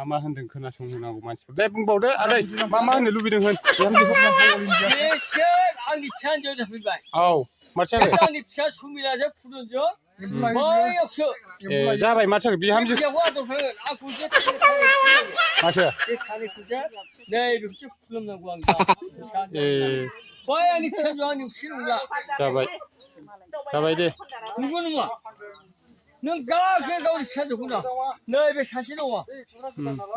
मा होनदों खोनासंहोनांगौ मानसिफोर दे बुंबावदो आदै मा होननो लुबैदों होन बेसो आंनि फिसाजो जाफैबाय औ माथो जाखो आंनि फिसा सुमिलाजों फुदुंजों बैयावसो ए जाबाय माथो जाखो बिहामजो बियाव आदर होगोन आंखौ जे माथो बे सानैखौसो नै बेखौसो खुलुमनांगौ आं दा ए बै आंनि फिसाजो आंनि फिसा नंला जाबाय दे नंगौ नङा नों गागो गावनि फिसाजोखौ ना नैबे सासे दङ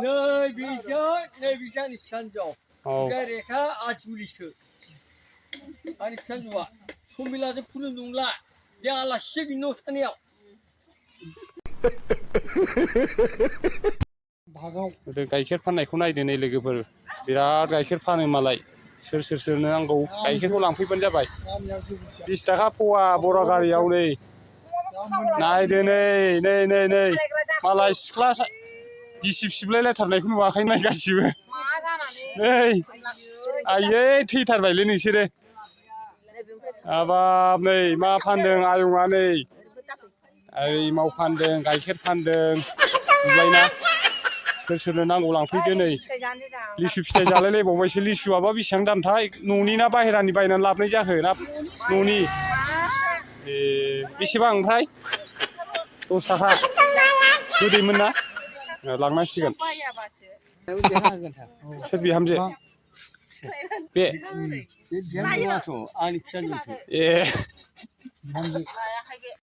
नैबेजों नैबेसो आंनि फिसाजोआव ओमफ्राय रेखा आजुलिसो आंनि फिसाजोआ समिलाजों फुलुं नंला बे आलासिसो बिनि न' थानायाव गाइखेर फाननायखौ नायदो नै लोगोफोर बिराद गाइखेर फानो मालाय सोरनो नांगौ गाइखेरखौ लांफैबानो जाबाय 20 थाखा फवा बरा गारियाव नै नायदो नै मालाय सिख्ला गिसिब सिबलायलायथारनायखौ नुवाखै नाय गासिबो नै आयै थैथारबायलै नोंसोरो हाबाब नै मा फानदों आयंआ नै एमाव फानदों गाइखेर फानदों नुबायना सोरनो नांगौ लांफैदो नै लिसु फिथाइ जालायलायबावबायसो लिसुआबा बेसेबां दामथाय न'नि ना बाहेरानि बायनानै लाबोनाय जाखो ना न'नि ए बेसेबां ओमफ्राय 10 थाखा गोदैमोन ना लांनांसिगोन सोर बिहामजो बे आंनि फिसाजोसो ए